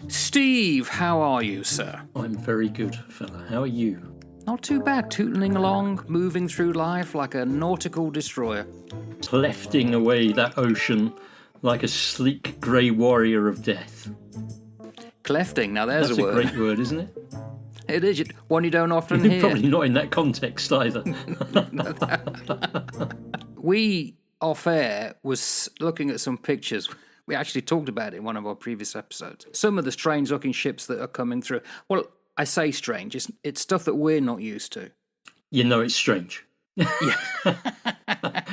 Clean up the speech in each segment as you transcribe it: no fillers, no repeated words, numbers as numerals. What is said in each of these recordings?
Steve, how are you, sir? I'm very good, fella. How are you? Not too bad, tootling along, moving through life like a nautical destroyer. Clefting away that ocean like a sleek grey warrior of death. Clefting, now there's That's a a word. great word, isn't it? It is one you don't often hear. Probably not in that context either. We, off air, was looking at some pictures. We actually talked about it in one of our previous episodes. Some of the strange-looking ships that are coming through. Well, I say strange. It's stuff that we're not used to. You know it's strange. Yeah.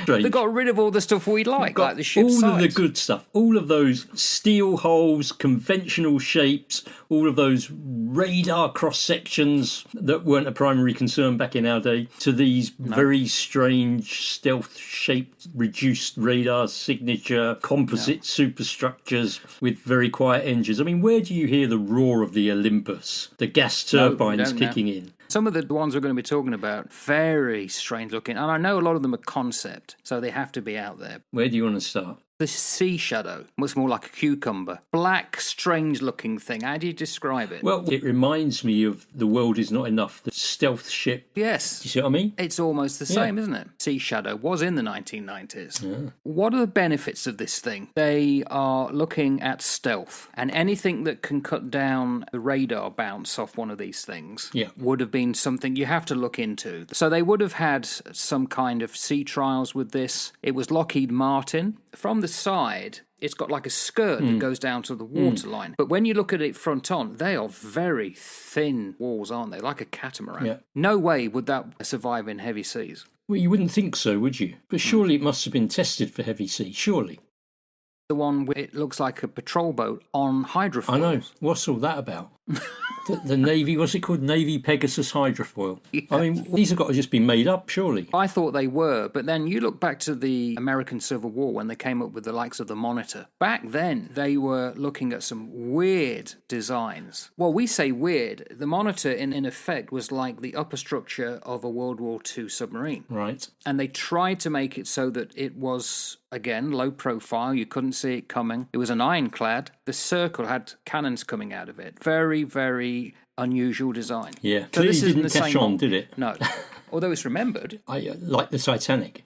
Strange. They got rid of all the stuff we like the ship's all of the sides. good stuff, all of those steel hulls, conventional shapes, all of those radar cross sections that weren't a primary concern back in our day, to these very strange stealth-shaped reduced radar signature composite superstructures with very quiet engines. I mean, where do you hear the roar of the Olympus, the gas turbines kicking in? Some of the ones we're going to be talking about, very strange looking. And I know a lot of them are concept, so they have to be out there. Where do you want to start? The Sea Shadow, much more like a cucumber. Black, strange looking thing. How do you describe it? Well, it reminds me of The World Is Not Enough, the stealth ship. Yes. Do you see what I mean? It's almost the same, isn't it? Sea Shadow was in the 1990s. Yeah. What are the benefits of this thing? They are looking at stealth, and anything that can cut down the radar bounce off one of these things would have been something you have to look into. So they would have had some kind of sea trials with this. It was Lockheed Martin. From the side, it's got like a skirt that goes down to the waterline. But when you look at it front on, they are very thin walls, aren't they? Like a catamaran. Yeah. No way would that survive in heavy seas. Well, you wouldn't think so, would you? But surely it must have been tested for heavy sea, surely. The one where it looks like a patrol boat on hydrofoils. I know. What's all that about? The Navy, what's it called? Navy Pegasus hydrofoil. Yeah. I mean, these have got to just be made up, surely. I thought they were, but then you look back to the American Civil War when they came up with the likes of the Monitor. Back then, they were looking at some weird designs. Well, we say weird. The Monitor, in effect, was like the upper structure of a World War II submarine. Right. And they tried to make it so that it was, again, low profile. You couldn't see it coming. It was an ironclad. The circle had cannons coming out of it. Very, very unusual design. Yeah, so clearly this isn't didn't the catch same on, did it? No. Although it's remembered. Like the Titanic.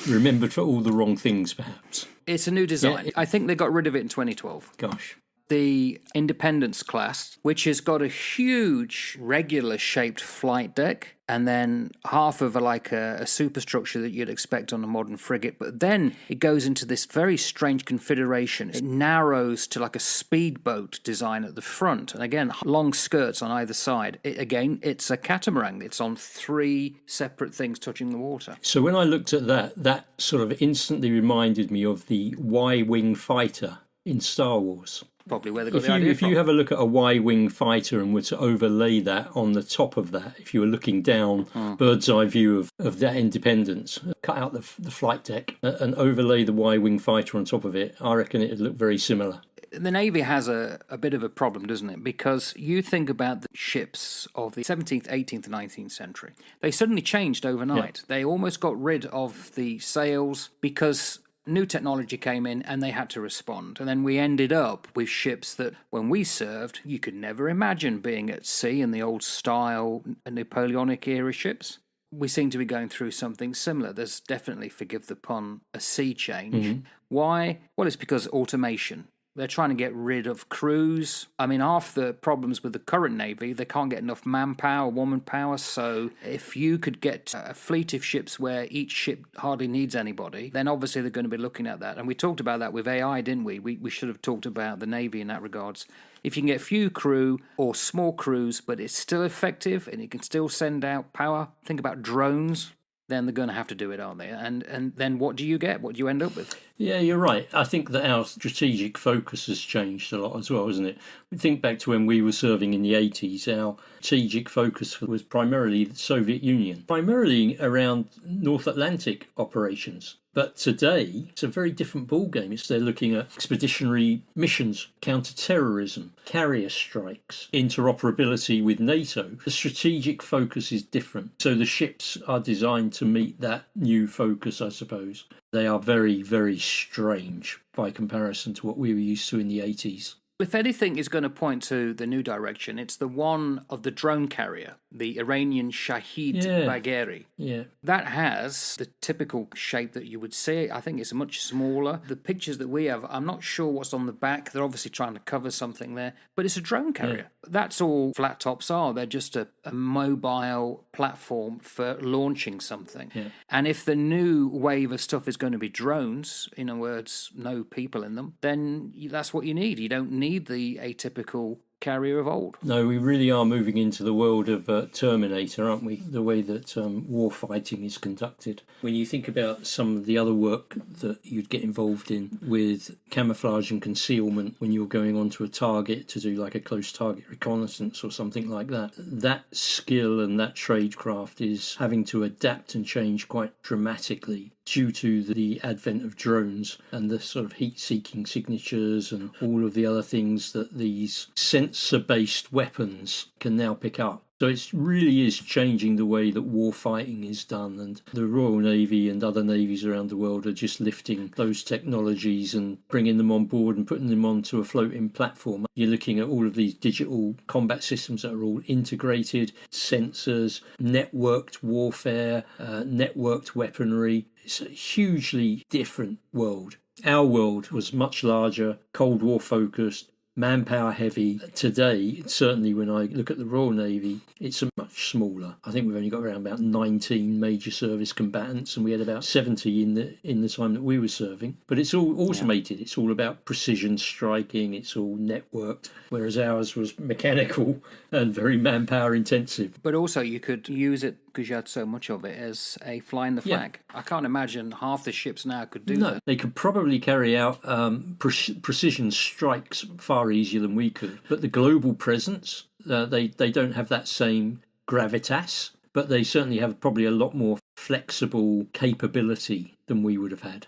Remembered for all the wrong things, perhaps. It's a new design. Yeah, I think they got rid of it in 2012. Gosh. The Independence class, which has got a huge regular shaped flight deck and then half of a superstructure that you'd expect on a modern frigate. But then it goes into this very strange configuration. It narrows to like a speedboat design at the front. And again, long skirts on either side. It's a catamaran. It's on 3 separate things touching the water. So when I looked at that sort of instantly reminded me of the Y-wing fighter in Star Wars. Probably where they got the idea If from. you have a look at a Y-wing fighter and were to overlay that on the top of that, if you were looking down, bird's eye view of that Independence, cut out the flight deck and overlay the Y-wing fighter on top of it, I reckon it would look very similar. The Navy has a bit of a problem, doesn't it? Because you think about the ships of the 17th, 18th, and 19th century. They suddenly changed overnight. Yeah. They almost got rid of the sails because new technology came in and they had to respond. And then we ended up with ships that, when we served, you could never imagine being at sea in the old style Napoleonic era ships. We seem to be going through something similar. There's definitely, forgive the pun, a sea change. Mm-hmm. Why? Well, it's because automation. They're trying to get rid of crews. I mean, half the problems with the current Navy, they can't get enough manpower, woman power. So if you could get a fleet of ships where each ship hardly needs anybody, then obviously they're going to be looking at that. And we talked about that with AI, didn't we? We should have talked about the Navy in that regards. If you can get few crew or small crews, but it's still effective and it can still send out power, think about drones, then they're going to have to do it, aren't they? And then what do you get? What do you end up with? Yeah, you're right. I think that our strategic focus has changed a lot as well, isn't it? We think back to when we were serving in the 80s, our strategic focus was primarily the Soviet Union, primarily around North Atlantic operations. But today, it's a very different ballgame. They're looking at expeditionary missions, counter-terrorism, carrier strikes, interoperability with NATO. The strategic focus is different. So the ships are designed to meet that new focus, I suppose. They are very, very strange by comparison to what we were used to in the 80s. If anything is going to point to the new direction, it's the one of the drone carrier, the Iranian Shahid Bagheri. Yeah. That has the typical shape that you would see. I think it's much smaller. The pictures that we have, I'm not sure what's on the back. They're obviously trying to cover something there, but it's a drone carrier. That's all flat tops are. They're just a mobile platform for launching something. Yeah. And if the new wave of stuff is going to be drones, in other words, no people in them, then that's what you need. You don't need the atypical carrier of old. No, we really are moving into the world of Terminator, aren't we? The way that war fighting is conducted. When you think about some of the other work that you'd get involved in with camouflage and concealment when you're going onto a target to do like a close target reconnaissance or something like that, that skill and that tradecraft is having to adapt and change quite dramatically due to the advent of drones and the sort of heat-seeking signatures and all of the other things that these sensor-based weapons can now pick up. So it really is changing the way that war fighting is done, and the Royal Navy and other navies around the world are just lifting those technologies and bringing them on board and putting them onto a floating platform. You're looking at all of these digital combat systems that are all integrated, sensors, networked warfare, networked weaponry. It's a hugely different world. Our world was much larger, Cold War focused, manpower heavy. Today, certainly when I look at the Royal Navy, it's a much smaller. I think we've only got around about 19 major service combatants, and we had about 70 in the time that we were serving. But it's all automated. It's all about precision striking. It's all networked, whereas ours was mechanical and very manpower intensive. But also you could use it, because you had so much of it, as a flying the flag. I can't imagine half the ships now could do that. They could probably carry out precision strikes far easier than we could. But the global presence, they don't have that same gravitas, but they certainly have probably a lot more flexible capability than we would have had.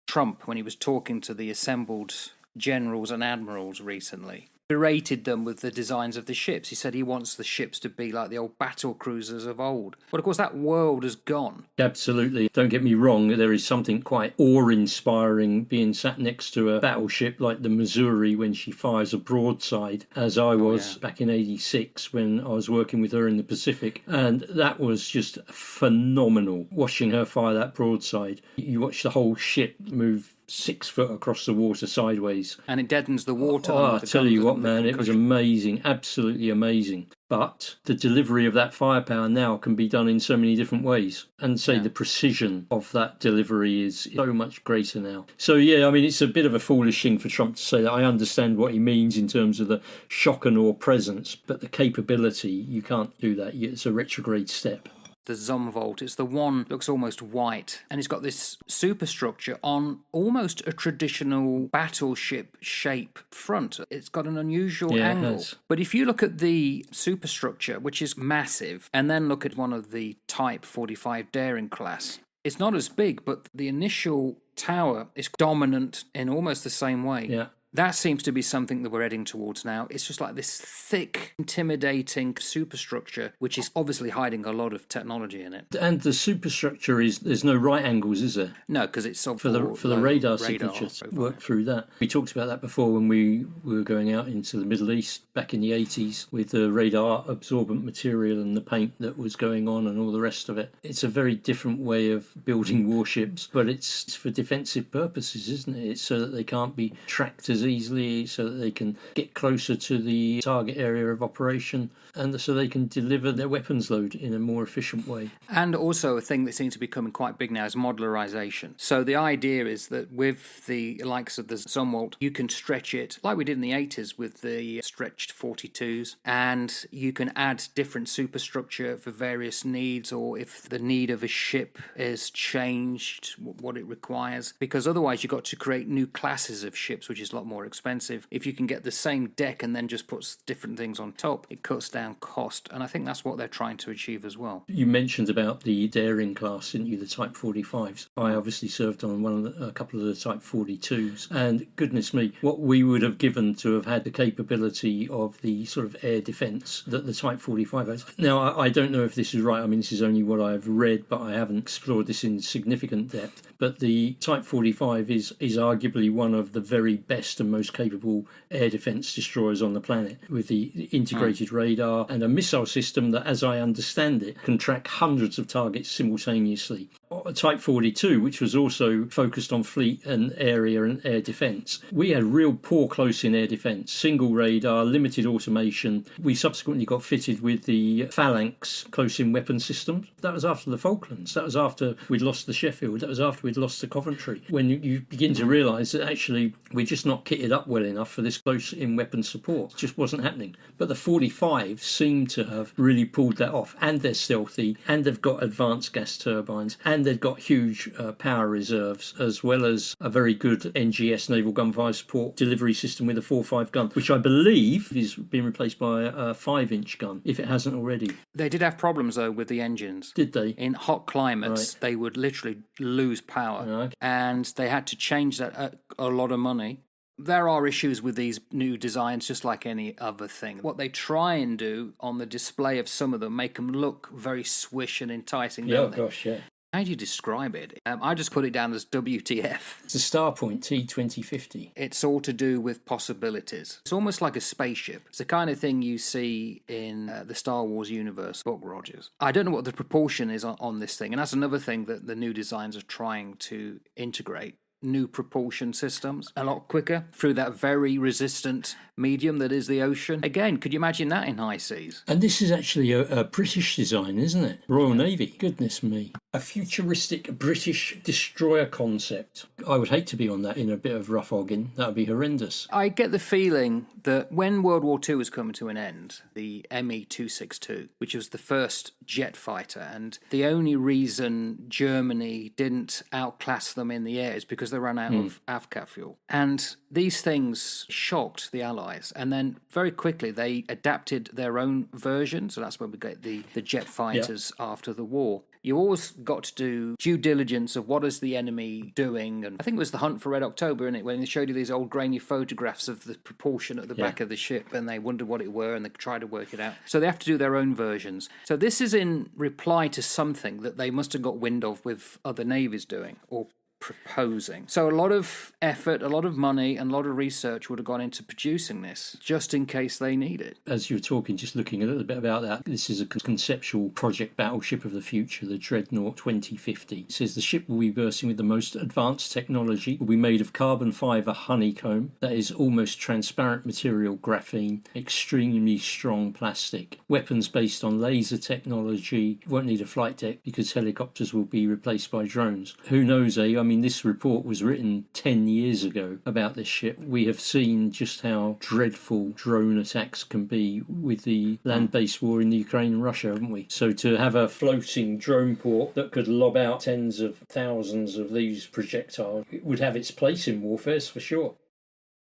Trump, when he was talking to the assembled generals and admirals recently, berated them with the designs of the ships. He said he wants the ships to be like the old battle cruisers of old. But of course that world has gone. Absolutely. Don't get me wrong, there is something quite awe-inspiring being sat next to a battleship like the Missouri when she fires a broadside, as I was back in 86 when I was working with her in the Pacific. And that was just phenomenal, watching her fire that broadside. You watch the whole ship move 6 foot across the water sideways. And it deadens the water. I tell you what, man, it was amazing, absolutely amazing. But the delivery of that firepower now can be done in so many different ways. And the precision of that delivery is so much greater now. So, I mean, it's a bit of a foolish thing for Trump to say that. I understand what he means in terms of the shock and awe presence, but the capability, you can't do that. It's a retrograde step. The Zumwalt, it's the one that looks almost white, and it's got this superstructure on almost a traditional battleship shape front. It's got an unusual angle. It has. But if you look at the superstructure, which is massive, and then look at one of the Type 45 Daring class, it's not as big, but the initial tower is dominant in almost the same way. Yeah. That seems to be something that we're heading towards now. It's just like this thick, intimidating superstructure, which is obviously hiding a lot of technology in it. And the superstructure there's no right angles, is there? No, because it's For the radar signatures, work through that. We talked about that before when we were going out into the Middle East back in the 80s with the radar absorbent material and the paint that was going on and all the rest of it. It's a very different way of building warships, but it's for defensive purposes, isn't it? It's so that they can't be tracked as easily, so that they can get closer to the target area of operation, and so they can deliver their weapons load in a more efficient way. And also a thing that seems to be becoming quite big now is modularization. So the idea is that with the likes of the Zumwalt, you can stretch it like we did in the 80s with the stretched 42s, and you can add different superstructure for various needs, or if the need of a ship is changed, what it requires, because otherwise you've got to create new classes of ships, which is a lot more expensive. If you can get the same deck and then just put different things on top, it cuts down cost, and I think that's what they're trying to achieve as well. You mentioned about the Daring class, didn't you, the Type 45s? I obviously served on a couple of the Type 42s, and goodness me, what we would have given to have had the capability of the sort of air defence that the Type 45 has. Now, I don't know if this is right. I mean, this is only what I've read, but I haven't explored this in significant depth. But the Type 45 is arguably one of the very best best and most capable air defence destroyers on the planet, with the integrated radar and a missile system that, as I understand it, can track hundreds of targets simultaneously. Type 42, which was also focused on fleet and area and air defence. We had real poor close-in air defence, single radar, limited automation. We subsequently got fitted with the Phalanx close-in weapon systems. That was after the Falklands. That was after we'd lost the Sheffield. That was after we'd lost the Coventry. When you begin to realise that actually we're just not kitted up well enough for this close-in weapon support. It just wasn't happening. But the 45 seem to have really pulled that off, and they're stealthy, and they've got advanced gas turbines, and they've got huge power reserves, as well as a very good NGS, naval gunfire support delivery system with a 4.5 gun, which I believe is being replaced by a 5-inch gun, if it hasn't already. They did have problems, though, with the engines. Did they? In hot climates, Right. they would literally lose power, Okay. and they had to change that at a lot of money. There are issues with these new designs, just like any other thing. What they try and do on the display of some of them, make them look very swish and enticing, Yeah, don't they? gosh, yeah. How do you describe it? I just put it down as WTF. It's a Starpoint T2050. It's all to do with possibilities. It's almost like a spaceship. It's the kind of thing you see in the Star Wars universe, Buck Rogers. I don't know what the proportion is on this thing, and that's another thing that the new designs are trying to integrate. New propulsion systems a lot quicker through that very resistant medium that is the ocean. Again, could you imagine that in high seas? And this is actually a British design, isn't it? Royal Navy. Goodness me. A futuristic British destroyer concept. I would hate to be on that in a bit of rough hogging. That would be horrendous. I get the feeling that when World War II was coming to an end, the Me-262, which was the first jet fighter, and the only reason Germany didn't outclass them in the air is because they ran out of AFCAT fuel. And these things shocked the Allies. And then very quickly they adapted their own version. So that's where we get the jet fighters after the war. You always got to do due diligence of what is the enemy doing. And I think it was the Hunt for Red October, innit, when they showed you these old grainy photographs of the propulsion at the back of the ship, and they wondered what it were, and they tried to work it out. So they have to do their own versions. So this is in reply to something that they must have got wind of with other navies doing, or proposing. So a lot of effort, a lot of money, and a lot of research would have gone into producing this, just in case they need it. As you were talking, just looking a little bit about that, this is a conceptual project battleship of the future, the Dreadnought 2050. It says the ship will be bursting with the most advanced technology, will be made of carbon fibre honeycomb, that is almost transparent material graphene, extremely strong plastic, weapons based on laser technology, won't need a flight deck because helicopters will be replaced by drones. Who knows, eh? I mean, this report was written 10 years ago about this ship. We have seen just how dreadful drone attacks can be with the land-based war in the Ukraine and Russia, haven't we? So to have a floating drone port that could lob out tens of thousands of these projectiles, it would have its place in warfare, for sure.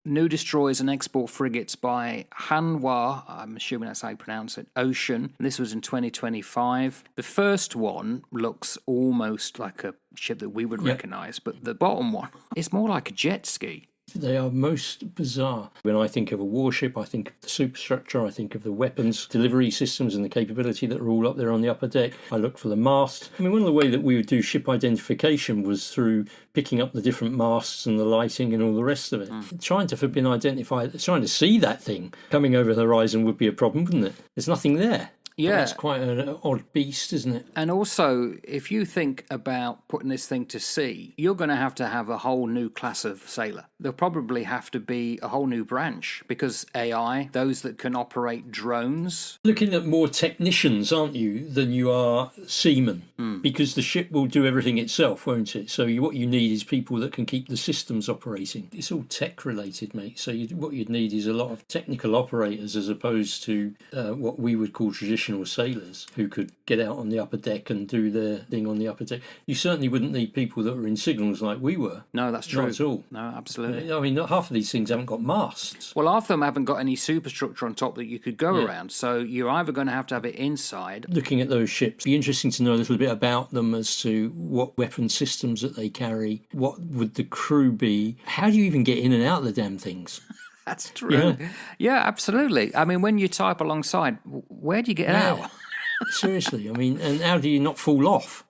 New destroyers and export frigates by Hanwha, I'm assuming that's how you pronounce it, Ocean. This was in 2025. The first one looks almost like a ship that we would recognise, but the bottom one, it's more like a jet ski. They are most bizarre. When I think of a warship, I think of the superstructure, I think of the weapons delivery systems and the capability that are all up there on the upper deck. I look for the mast. I mean, one of the ways that we would do ship identification was through picking up the different masts and the lighting and all the rest of it. Trying to see that thing coming over the horizon would be a problem, wouldn't it? There's nothing there. Yeah. That's quite an odd beast, isn't it? And also, if you think about putting this thing to sea, you're going to have a whole new class of sailor. There'll probably have to be a whole new branch, because AI, those that can operate drones. Looking at more technicians, aren't you, than you are seamen? Because the ship will do everything itself, won't it? So what you need is people that can keep the systems operating. It's all tech related, mate. So what you'd need is a lot of technical operators, as opposed to what we would call traditional sailors who could get out on the upper deck and do their thing on the upper deck. You certainly wouldn't need people that were in signals like we were. No, that's true. Not at all. No, absolutely. I mean, half of these things haven't got masts. Well, half of them haven't got any superstructure on top that you could go around. So you're either going to have it inside. Looking at those ships, it'd be interesting to know a little bit about them, as to what weapon systems that they carry, what would the crew be, how do you even get in and out of the damn things? That's true. Yeah, absolutely. I mean, when you type alongside, where do you get out? Seriously, I mean, and how do you not fall off?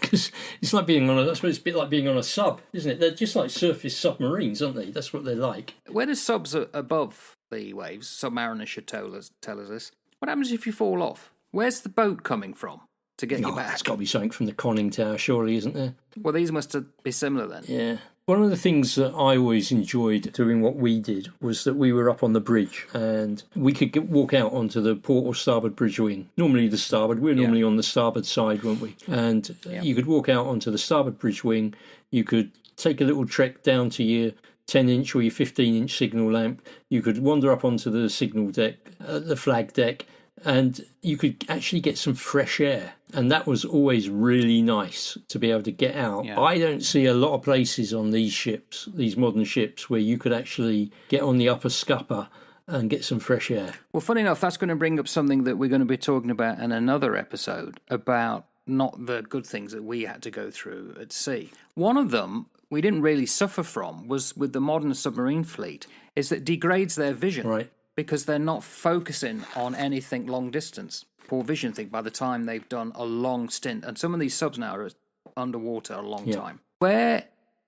because it's like being on I suppose it's a bit like being on a sub, isn't it? They're just like surface submarines, aren't they? That's what they're like. Where the subs are above the waves, submariners should tell us this. What happens if you fall off? Where's the boat coming from to get you back? It's got to be something from the conning tower, surely, isn't there? Well, these must be similar then. Yeah. One of the things that I always enjoyed doing what we did was that we were up on the bridge and we could walk out onto the port or starboard bridge wing. Normally the starboard, we're normally on the starboard side, weren't we? And you could walk out onto the starboard bridge wing. You could take a little trek down to your 10-inch or your 15-inch signal lamp. You could wander up onto the signal deck, the flag deck, and you could actually get some fresh air. And that was always really nice to be able to get out. Yeah. I don't see a lot of places on these ships, these modern ships, where you could actually get on the upper scupper and get some fresh air. Well, funny enough, that's going to bring up something that we're going to be talking about in another episode about not the good things that we had to go through at sea. One of them we didn't really suffer from was with the modern submarine fleet, is that it degrades their vision. Right. Because they're not focusing on anything long distance. Poor vision thing by the time they've done a long stint. And some of these subs now are underwater a long time. Where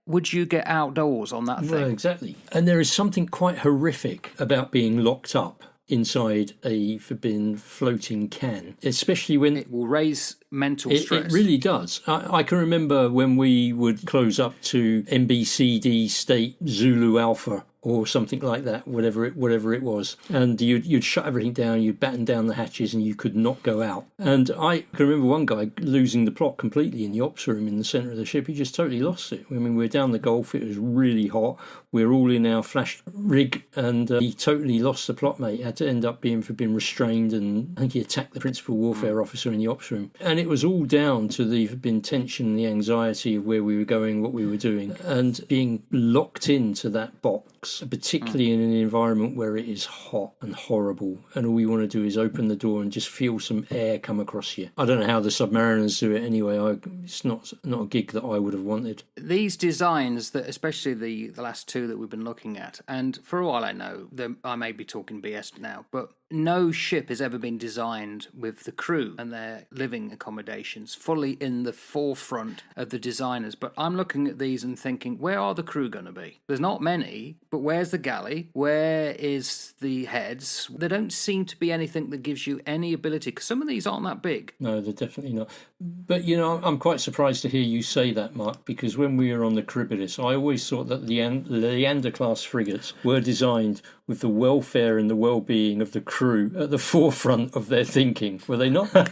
would you get outdoors on that thing? Well, exactly. And there is something quite horrific about being locked up inside a forbidden floating can, especially when it will raise mental stress. It really does. I can remember when we would close up to MBCD State Zulu Alpha or something like that, whatever it was, and you'd shut everything down, you'd batten down the hatches, and you could not go out. And I can remember one guy losing the plot completely in the ops room in the centre of the ship. He just totally lost it. I mean, we were down the Gulf, it was really hot, we were all in our flash rig, and he totally lost the plot, mate. He had to end up being restrained, and I think he attacked the principal warfare officer in the ops room. And it was all down to the tension, the anxiety of where we were going, what we were doing, and being locked into that box, particularly in an environment where it is hot and horrible, and all you want to do is open the door and just feel some air come across you. I don't know how the submariners do it anyway. It's not a gig that I would have wanted. These designs, that especially the last two that we've been looking at, and for all I know, I may be talking BS now, but no ship has ever been designed with the crew and their living accommodations fully in the forefront of the designers. But I'm looking at these and thinking, where are the crew going to be? There's not many, but where's the galley? Where is the heads? There don't seem to be anything that gives you any ability, because some of these aren't that big. No, they're definitely not. But, I'm quite surprised to hear you say that, Mark, because when we were on the Charybdis, I always thought that the Leander-class frigates were designed with the welfare and the well-being of the crew at the forefront of their thinking, were they not?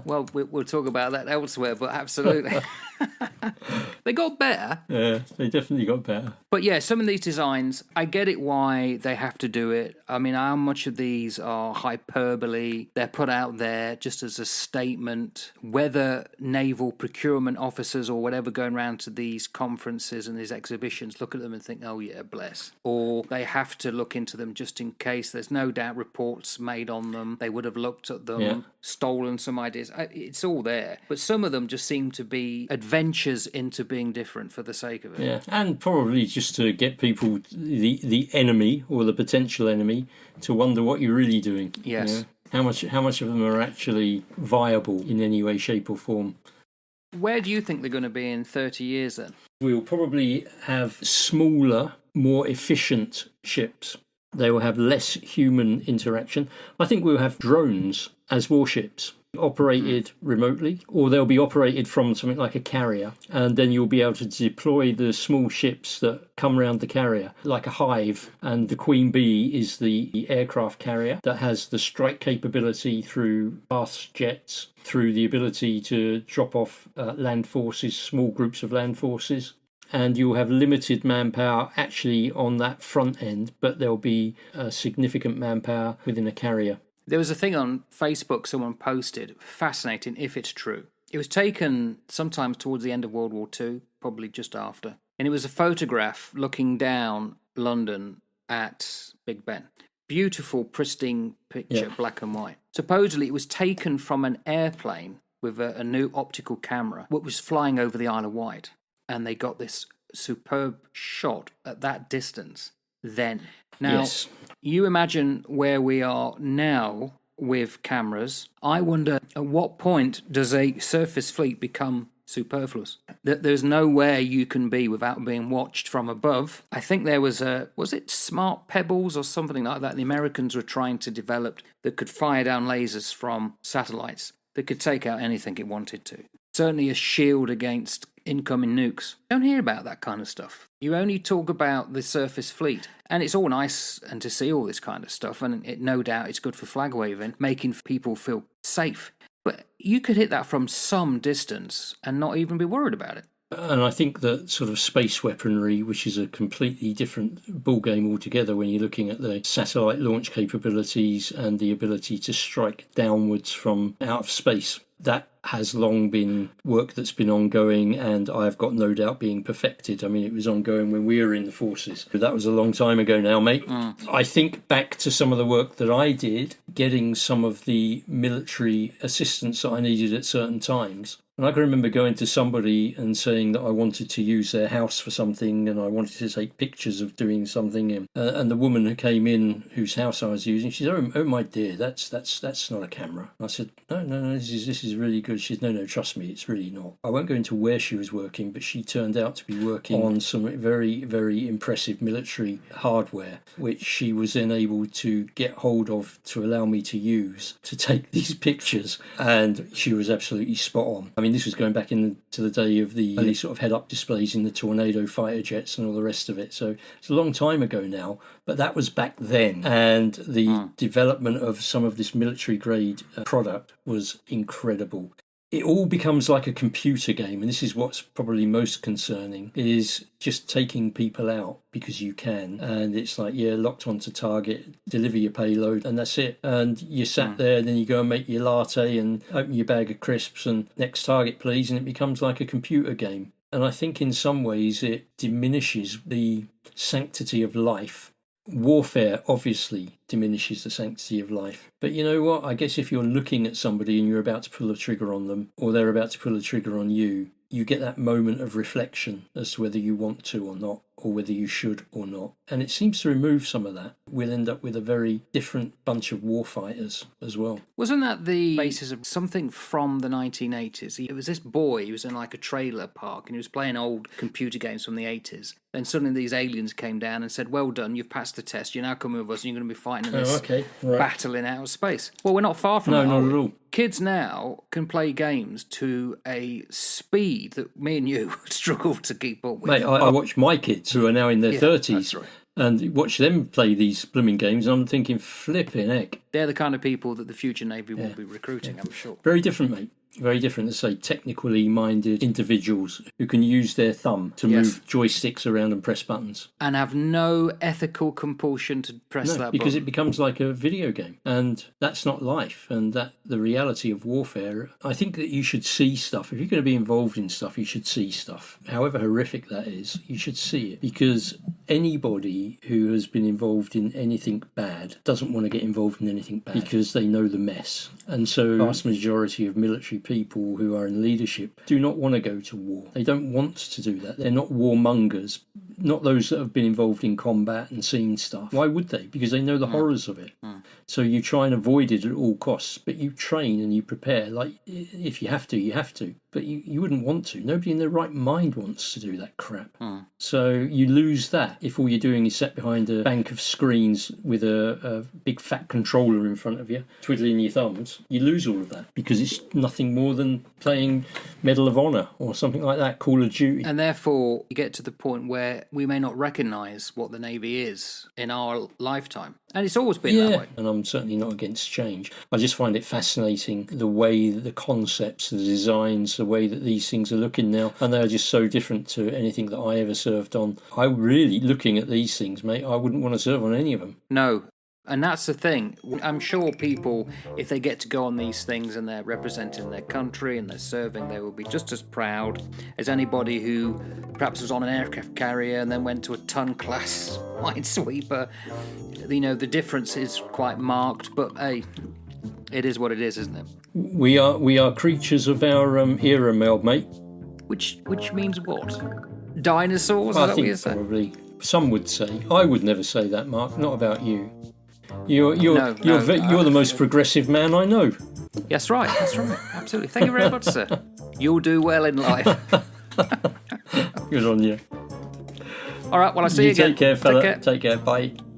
Well, we'll talk about that elsewhere, but absolutely. They got better. Yeah, they definitely got better. But yeah, some of these designs, I get it why they have to do it. I mean, how much of these are hyperbole? They're put out there just as a statement. Whether naval procurement officers or whatever going around to these conferences and these exhibitions look at them and think, oh yeah, bless. Or they have to look into them just in case. There's no doubt reports made on them. They would have looked at them, stolen some ideas. It's all there. But some of them just seem to be adventures into being different for the sake of it. Yeah, and probably just to get people, the enemy or the potential enemy, to wonder what you're really doing. Yes. How much of them are actually viable in any way, shape or form. Where do you think they're going to be in 30 years then? We'll probably have smaller, more efficient ships. They will have less human interaction. I think we'll have drones as warships, operated remotely, or they'll be operated from something like a carrier, and then you'll be able to deploy the small ships that come around the carrier like a hive, and the Queen Bee is the aircraft carrier that has the strike capability through fast jets, through the ability to drop off land forces, small groups of land forces. And you'll have limited manpower actually on that front end, but there'll be significant manpower within a carrier. There was a thing on Facebook someone posted, fascinating if it's true. It was taken sometimes towards the end of World War II, probably just after. And it was a photograph looking down London at Big Ben. Beautiful, pristine picture, black and white. Supposedly it was taken from an airplane with a new optical camera, what was flying over the Isle of Wight. And they got this superb shot at that distance then. Now, you imagine where we are now with cameras. I wonder at what point does a surface fleet become superfluous. There's nowhere you can be without being watched from above. I think there was it smart pebbles or something like that the Americans were trying to develop that could fire down lasers from satellites that could take out anything it wanted to. Certainly a shield against incoming nukes. You don't hear about that kind of stuff. You only talk about the surface fleet. And it's all nice and to see all this kind of stuff, and no doubt it's good for flag waving, making people feel safe. But you could hit that from some distance and not even be worried about it. And I think that sort of space weaponry, which is a completely different ballgame altogether when you're looking at the satellite launch capabilities and the ability to strike downwards from out of space, that has long been work that's been ongoing, and I've got no doubt being perfected. I mean, it was ongoing when we were in the forces. But that was a long time ago now, mate. I think back to some of the work that I did, getting some of the military assistance that I needed at certain times. And I can remember going to somebody and saying that I wanted to use their house for something and I wanted to take pictures of doing something. And the woman who came in, whose house I was using, she said, oh my dear, that's not a camera. I said, no, this is really good. She said, no, trust me, it's really not. I won't go into where she was working, but she turned out to be working on some very, very impressive military hardware, which she was then able to get hold of to allow me to use to take these pictures. And she was absolutely spot on. I mean, this was going back into the day of the early sort of head-up displays in the Tornado fighter jets and all the rest of it. So it's a long time ago now, but that was back then. And the development of some of this military-grade product was incredible. It all becomes like a computer game, and this is what's probably most concerning, is just taking people out because you can. And it's like, locked onto target, deliver your payload, and that's it. And you sat there, and then you go and make your latte and open your bag of crisps and next target, please, and it becomes like a computer game. And I think in some ways it diminishes the sanctity of life. Warfare obviously diminishes the sanctity of life. But you know what? I guess if you're looking at somebody and you're about to pull a trigger on them, or they're about to pull a trigger on you, you get that moment of reflection as to whether you want to or not, or whether you should or not. And it seems to remove some of that. We'll end up with a very different bunch of warfighters as well. Wasn't that the basis of something from the 1980s? It was this boy, he was in like a trailer park and he was playing old computer games from the 80s. Then suddenly these aliens came down and said, well done, you've passed the test, you're now coming with us and you're going to be fighting in this battle in outer space. Well, we're not far from that. No, not at all. Kids now can play games to a speed that me and you struggle to keep up with. Mate, I watch my kids who are now in their 30s. That's right. And watch them play these blooming games, and I'm thinking, flipping heck. They're the kind of people that the future Navy will be recruiting, I'm sure. Very different, mate. Very different to, say, technically minded individuals who can use their thumb to move joysticks around and press buttons. And have no ethical compulsion to press that button. Because it becomes like a video game. And that's not life. And that the reality of warfare, I think that you should see stuff. If you're going to be involved in stuff, you should see stuff. However horrific that is, you should see it. Because anybody who has been involved in anything bad doesn't want to get involved in anything bad because they know the mess. And so the vast majority of military people who are in leadership do not want to go to war. They don't want to do that. They're not warmongers, not those that have been involved in combat and seen stuff. Why would they? Because they know the horrors of it. So you try and avoid it at all costs, but you train and you prepare. Like, if you have to, you have to. But you wouldn't want to. Nobody in their right mind wants to do that crap. So you lose that if all you're doing is sat behind a bank of screens with a big fat controller in front of you, twiddling your thumbs. You lose all of that because it's nothing more than playing Medal of Honor or something like that, Call of Duty. And therefore, you get to the point where we may not recognise what the Navy is in our lifetime. And it's always been that way. And I'm certainly not against change. I just find it fascinating the way that the concepts, the designs, the way that these things are looking now, and they're just so different to anything that I ever served on. I really, looking at these things, mate, I wouldn't want to serve on any of them. No. And that's the thing. I'm sure people, if they get to go on these things and they're representing their country and they're serving, they will be just as proud as anybody who perhaps was on an aircraft carrier and then went to a ton-class minesweeper. You know, the difference is quite marked, but hey, it is what it is, isn't it? We are creatures of our era, Mel, mate. Which means what? Dinosaurs? Well, is I that think what you say? probably some would say. I would never say that, Mark. Not about you. You're the most progressive man I know. Yes, right. That's right. Absolutely. Thank you very much, sir. You'll do well in life. Good on you. All right, well, I'll see you again. Take care, fella. Take care. Take care. Bye.